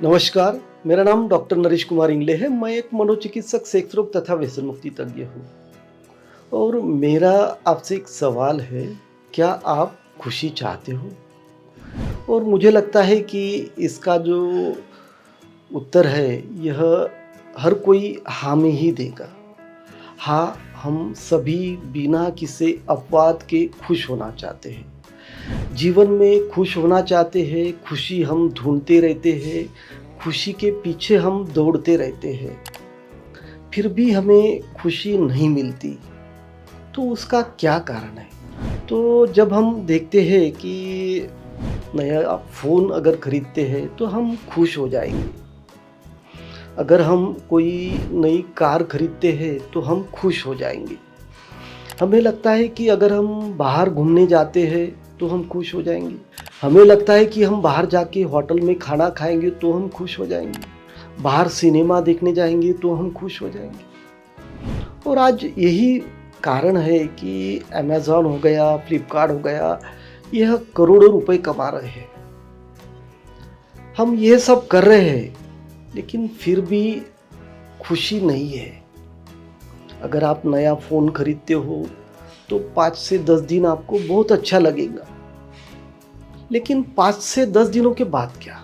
नमस्कार, मेरा नाम डॉक्टर नरेश कुमार इंगले है। मैं एक मनोचिकित्सक, सेक्स रोग तथा व्यसन मुक्ति तज्ञ हूँ और मेरा आपसे एक सवाल है, क्या आप खुशी चाहते हो? और मुझे लगता है कि इसका जो उत्तर है, यह हर कोई हाँ में ही देगा। हाँ, हम सभी बिना किसी अपवाद के खुश होना चाहते हैं। जीवन में खुश होना चाहते हैं, खुशी हम ढूँढते रहते हैं, खुशी के पीछे हम दौड़ते रहते हैं, फिर भी हमें खुशी नहीं मिलती, तो उसका क्या कारण है? तो जब हम देखते हैं कि नया फ़ोन अगर खरीदते हैं, तो हम खुश हो जाएँगे। अगर हम कोई नई कार खरीदते हैं, तो हम खुश हो जाएँगे। हमें लगता है कि अगर हम बाहर घूमने जाते हैं तो हम खुश हो जाएँगे। हमें लगता है कि हम बाहर जाके होटल में खाना खाएँगे तो हम खुश हो जाएँगे। बाहर सिनेमा देखने जाएँगे तो हम खुश हो जाएँगे। और आज यही कारण है कि अमेज़न हो गया, फ्लिपकार्ट हो गया, यह करोड़ों रुपए कमा रहे हैं। हम ये सब कर रहे हैं, लेकिन फिर भी खुशी नहीं है। अगर आप नया फ़ोन खरीदते हो तो 5 से 10 दिन आपको बहुत अच्छा लगेगा, लेकिन 5 से 10 दिनों के बाद क्या?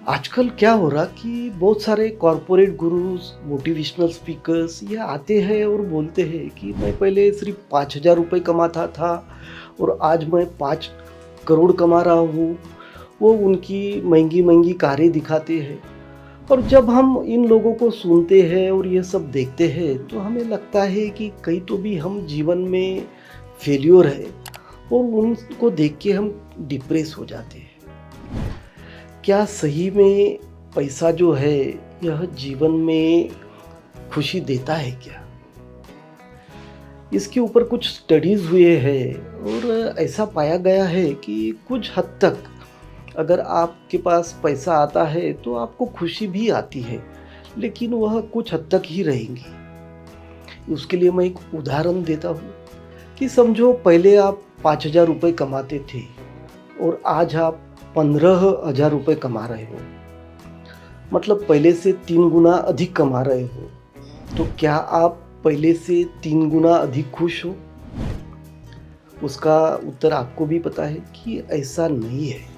आजकल क्या हो रहा कि बहुत सारे कॉर्पोरेट गुरुज़, मोटिवेशनल स्पीकर्स ये आते हैं और बोलते हैं कि मैं पहले सिर्फ 5,000 रुपये कमाता था और आज मैं 5 करोड़ कमा रहा हूँ। वो उनकी महंगी कारें दिखाते हैं और जब हम इन लोगों को सुनते हैं और ये सब देखते हैं तो हमें लगता है कि कहीं तो भी हम जीवन में फेल्योर है और उनको देख के हम डिप्रेस हो जाते हैं। क्या सही में पैसा जो है यह जीवन में खुशी देता है क्या? इसके ऊपर कुछ स्टडीज़ हुए हैं और ऐसा पाया गया है कि कुछ हद तक अगर आपके पास पैसा आता है तो आपको खुशी भी आती है, लेकिन वह कुछ हद तक ही रहेंगी। उसके लिए मैं एक उदाहरण देता हूँ कि समझो पहले आप 5,000 रुपये कमाते थे और आज आप 15,000 रुपये कमा रहे हो, मतलब पहले से 3 गुना अधिक कमा रहे हो। तो क्या आप पहले से 3 गुना अधिक खुश हो? उसका उत्तर आपको भी पता है कि ऐसा नहीं है।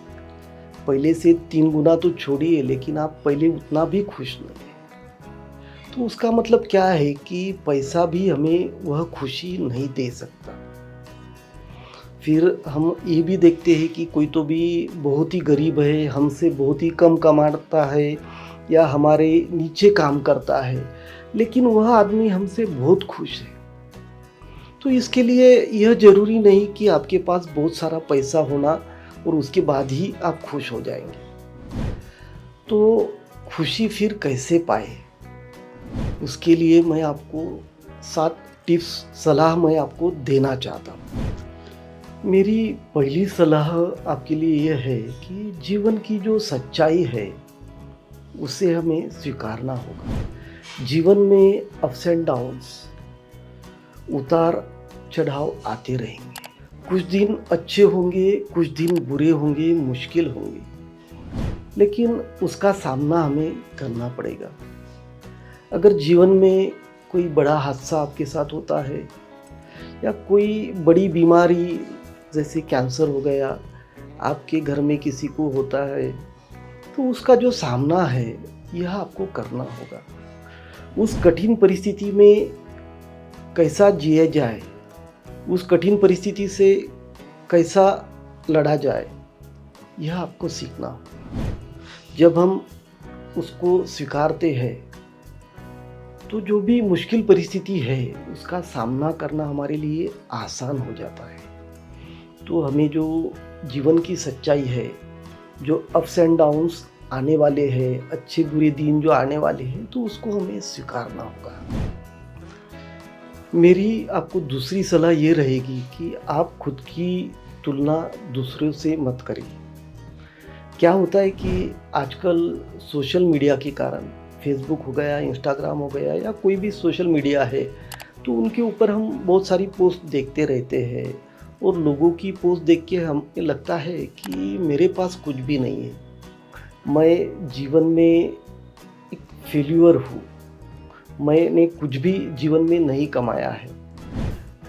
पहले से 3 गुना तो छोड़िए, लेकिन आप पहले उतना भी खुश नहीं हैं। तो उसका मतलब क्या है कि पैसा भी हमें वह खुशी नहीं दे सकता। फिर हम ये भी देखते हैं कि कोई तो भी बहुत ही गरीब है, हमसे बहुत ही कम कमाता है या हमारे नीचे काम करता है, लेकिन वह आदमी हमसे बहुत खुश है। तो इसके लिए यह ज़रूरी नहीं कि आपके पास बहुत सारा पैसा होना और उसके बाद ही आप खुश हो जाएंगे। तो खुशी फिर कैसे पाए? उसके लिए मैं आपको 7 टिप्स सलाह मैं आपको देना चाहता हूँ। मेरी पहली सलाह आपके लिए यह है कि जीवन की जो सच्चाई है उसे हमें स्वीकारना होगा। जीवन में अप्स एंड डाउन्स, उतार चढ़ाव आते रहेंगे। कुछ दिन अच्छे होंगे, कुछ दिन बुरे होंगे, मुश्किल होंगे, लेकिन उसका सामना हमें करना पड़ेगा। अगर जीवन में कोई बड़ा हादसा आपके साथ होता है या कोई बड़ी बीमारी जैसे कैंसर हो गया, आपके घर में किसी को होता है, तो उसका जो सामना है यह आपको करना होगा। उस कठिन परिस्थिति में कैसा जिया जाए, उस कठिन परिस्थिति से कैसा लड़ा जाए, यह आपको सीखना होगा। जब हम उसको स्वीकारते हैं तो जो भी मुश्किल परिस्थिति है उसका सामना करना हमारे लिए आसान हो जाता है। तो हमें जो जीवन की सच्चाई है, जो अप्स एंड डाउन्स आने वाले हैं, अच्छे बुरे दिन जो आने वाले हैं, तो उसको हमें स्वीकारना होगा। मेरी आपको दूसरी सलाह ये रहेगी कि आप खुद की तुलना दूसरों से मत करिए। क्या होता है कि आजकल सोशल मीडिया के कारण, फेसबुक हो गया, इंस्टाग्राम हो गया या कोई भी सोशल मीडिया है, तो उनके ऊपर हम बहुत सारी पोस्ट देखते रहते हैं और लोगों की पोस्ट देख के हमें लगता है कि मेरे पास कुछ भी नहीं है, मैं जीवन में एक फेल्यूर हूँ, मैंने कुछ भी जीवन में नहीं कमाया है।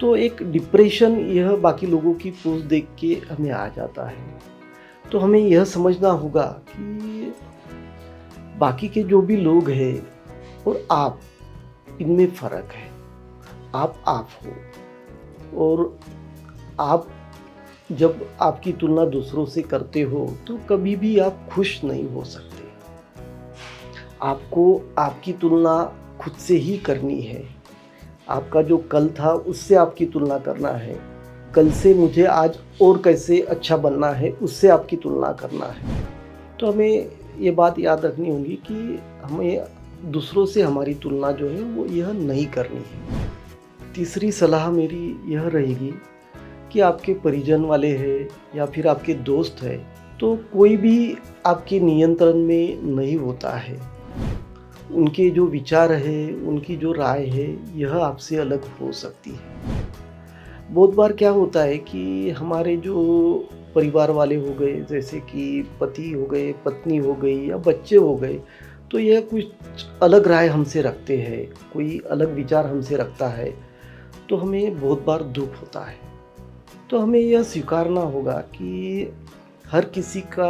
तो एक डिप्रेशन यह बाकी लोगों की पोस्ट देख के हमें आ जाता है। तो हमें यह समझना होगा कि बाकी के जो भी लोग हैं और आप, इनमें फ़र्क है। आप हो, और आप जब आपकी तुलना दूसरों से करते हो तो कभी भी आप खुश नहीं हो सकते। आपको आपकी तुलना खुद से ही करनी है। आपका जो कल था उससे आपकी तुलना करना है। कल से मुझे आज और कैसे अच्छा बनना है, उससे आपकी तुलना करना है। तो हमें ये बात याद रखनी होगी कि हमें दूसरों से हमारी तुलना जो है वो यह नहीं करनी है। तीसरी सलाह मेरी यह रहेगी कि आपके परिजन वाले हैं या फिर आपके दोस्त हैं, तो कोई भी आपके नियंत्रण में नहीं होता है। उनके जो विचार है, उनकी जो राय है, यह आपसे अलग हो सकती है। बहुत बार क्या होता है कि हमारे जो परिवार वाले हो गए, जैसे कि पति हो गए, पत्नी हो गई या बच्चे हो गए, तो यह कुछ अलग राय हमसे रखते हैं, कोई अलग विचार हमसे रखता है, तो हमें बहुत बार दुख होता है। तो हमें यह स्वीकारना होगा कि हर किसी का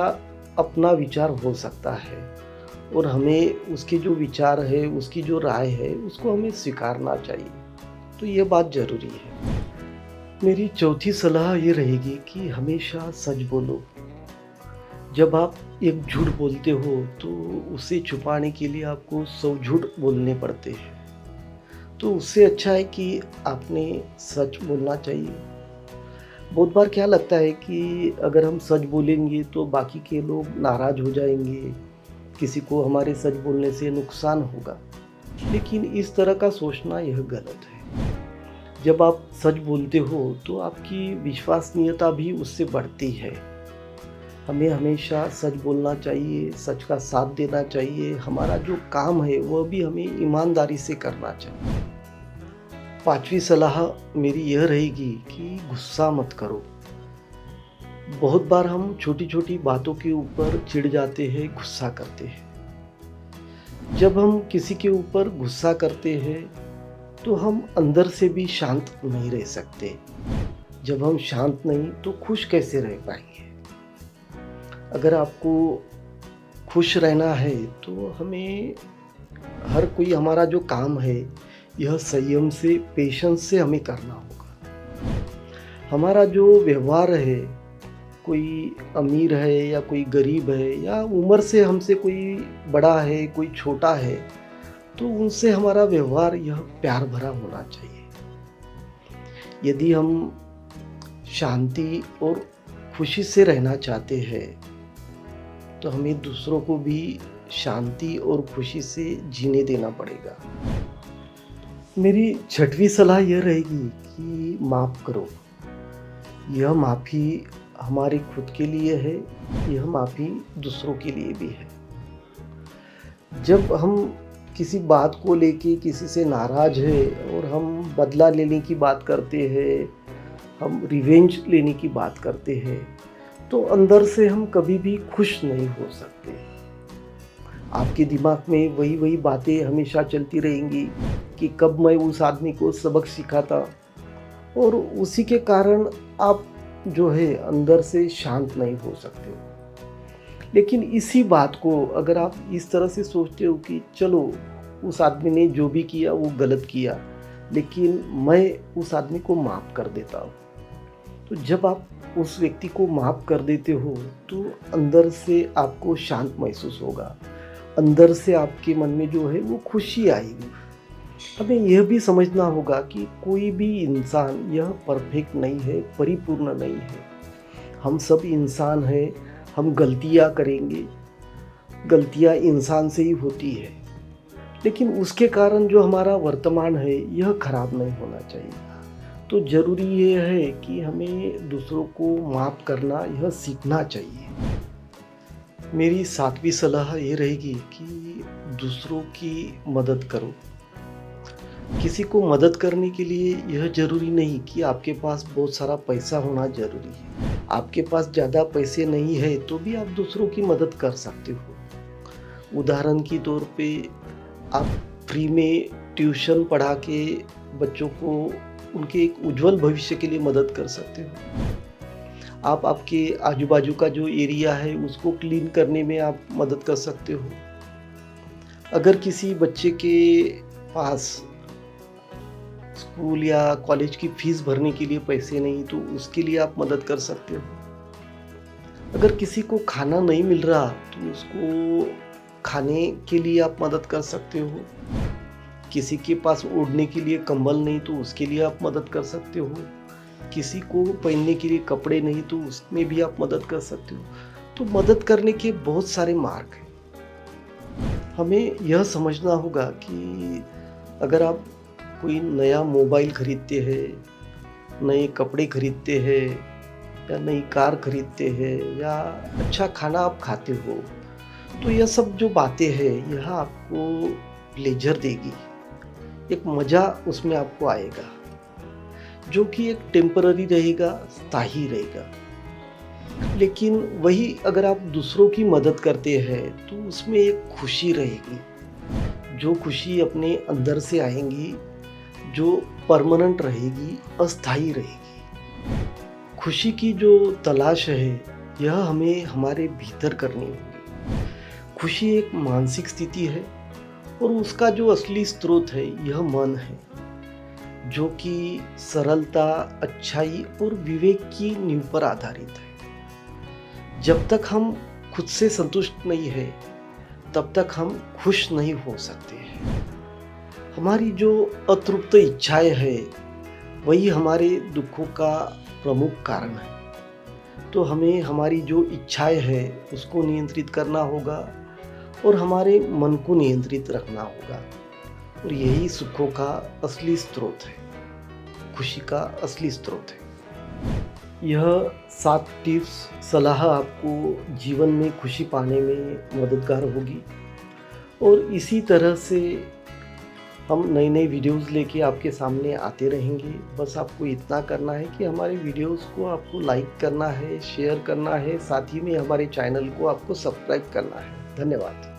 अपना विचार हो सकता है और हमें उसके जो विचार है, उसकी जो राय है, उसको हमें स्वीकारना चाहिए। तो ये बात ज़रूरी है। मेरी चौथी सलाह ये रहेगी कि हमेशा सच बोलो। जब आप एक झूठ बोलते हो तो उसे छुपाने के लिए आपको 100 झूठ बोलने पड़ते हैं। तो उससे अच्छा है कि आपने सच बोलना चाहिए। बहुत बार क्या लगता है कि अगर हम सच बोलेंगे तो बाकी के लोग नाराज़ हो जाएंगे, किसी को हमारे सच बोलने से नुकसान होगा। लेकिन इस तरह का सोचना यह गलत है। जब आप सच बोलते हो तो आपकी विश्वसनीयता भी उससे बढ़ती है। हमें हमेशा सच बोलना चाहिए, सच का साथ देना चाहिए। हमारा जो काम है वह भी हमें ईमानदारी से करना चाहिए। पांचवी सलाह मेरी यह रहेगी कि गुस्सा मत करो। बहुत बार हम छोटी छोटी बातों के ऊपर चिढ़ जाते हैं, गुस्सा करते हैं। जब हम किसी के ऊपर गुस्सा करते हैं तो हम अंदर से भी शांत नहीं रह सकते। जब हम शांत नहीं तो खुश कैसे रह पाएंगे। अगर आपको खुश रहना है तो हमें हर कोई हमारा जो काम है यह संयम से, पेशेंस से हमें करना होगा। हमारा जो व्यवहार है, कोई अमीर है या कोई गरीब है या उम्र से हमसे कोई बड़ा है, कोई छोटा है, तो उनसे हमारा व्यवहार यह प्यार भरा होना चाहिए। यदि हम शांति और खुशी से रहना चाहते हैं तो हमें दूसरों को भी शांति और खुशी से जीने देना पड़ेगा। मेरी छठवीं सलाह यह रहेगी कि माफ़ करो। यह माफ़ी हमारी खुद के लिए है, यह माफ़ी दूसरों के लिए भी है। जब हम किसी बात को लेके किसी से नाराज़ है और हम बदला लेने की बात करते हैं, हम रिवेंज लेने की बात करते हैं, तो अंदर से हम कभी भी खुश नहीं हो सकते। आपके दिमाग में वही बातें हमेशा चलती रहेंगी कि कब मैं उस आदमी को सबक सिखाता, और उसी के कारण आप जो है अंदर से शांत नहीं हो सकते हो। लेकिन इसी बात को अगर आप इस तरह से सोचते हो कि चलो उस आदमी ने जो भी किया वो गलत किया, लेकिन मैं उस आदमी को माफ़ कर देता हूँ, तो जब आप उस व्यक्ति को माफ़ कर देते हो तो अंदर से आपको शांत महसूस होगा। अंदर से आपके मन में जो है वो खुशी आएगी। हमें यह भी समझना होगा कि कोई भी इंसान यह परफेक्ट नहीं है, परिपूर्ण नहीं है। हम सब इंसान हैं, हम गलतियां करेंगे, गलतियां इंसान से ही होती है, लेकिन उसके कारण जो हमारा वर्तमान है यह खराब नहीं होना चाहिए। तो ज़रूरी ये है कि हमें दूसरों को माफ़ करना यह सीखना चाहिए। मेरी सातवीं सलाह ये रहेगी कि दूसरों की मदद करो। किसी को मदद करने के लिए यह ज़रूरी नहीं कि आपके पास बहुत सारा पैसा होना ज़रूरी है। आपके पास ज़्यादा पैसे नहीं है तो भी आप दूसरों की मदद कर सकते हो। उदाहरण के तौर पे आप फ्री में ट्यूशन पढ़ा के बच्चों को उनके एक उज्जवल भविष्य के लिए मदद कर सकते हो। आप आपके आजू-बाजू का जो एरिया है उसको क्लीन करने में आप मदद कर सकते हो। अगर किसी बच्चे के पास स्कूल या कॉलेज की फीस भरने के लिए पैसे नहीं तो उसके लिए आप मदद कर सकते हो। अगर किसी को खाना नहीं मिल रहा तो उसको खाने के लिए आप मदद कर सकते हो। किसी के पास ओढ़ने के लिए कंबल नहीं तो उसके लिए आप मदद कर सकते हो। किसी को पहनने के लिए कपड़े नहीं तो उसमें भी आप मदद कर सकते हो। तो मदद करने के बहुत सारे मार्ग हैं। हमें यह समझना होगा कि अगर आप कोई नया मोबाइल खरीदते हैं, नए कपड़े खरीदते हैं या नई कार खरीदते हैं या अच्छा खाना आप खाते हो, तो यह सब जो बातें हैं यह आपको प्लेजर देगी। एक मज़ा उसमें आपको आएगा, जो कि एक टेम्पररी रहेगा, स्थायी रहेगा। लेकिन वही अगर आप दूसरों की मदद करते हैं तो उसमें एक खुशी रहेगी, जो खुशी अपने अंदर से आएगी, जो परमानेंट रहेगी, अस्थायी रहेगी। खुशी की जो तलाश है यह हमें हमारे भीतर करनी होगी। खुशी एक मानसिक स्थिति है और उसका जो असली स्रोत है यह मन है, जो कि सरलता, अच्छाई और विवेक की नींव पर आधारित है। जब तक हम खुद से संतुष्ट नहीं है तब तक हम खुश नहीं हो सकते हैं। हमारी जो अतृप्त इच्छाएं है वही हमारे दुखों का प्रमुख कारण है। तो हमें हमारी जो इच्छाएं है उसको नियंत्रित करना होगा और हमारे मन को नियंत्रित रखना होगा, और यही सुखों का असली स्रोत है, खुशी का असली स्रोत है। यह 7 टिप्स सलाह आपको जीवन में खुशी पाने में मददगार होगी, और इसी तरह से हम नई नई वीडियोस लेके आपके सामने आते रहेंगे। बस आपको इतना करना है कि हमारे वीडियोस को आपको लाइक करना है, शेयर करना है, साथ ही में हमारे चैनल को आपको सब्सक्राइब करना है। धन्यवाद।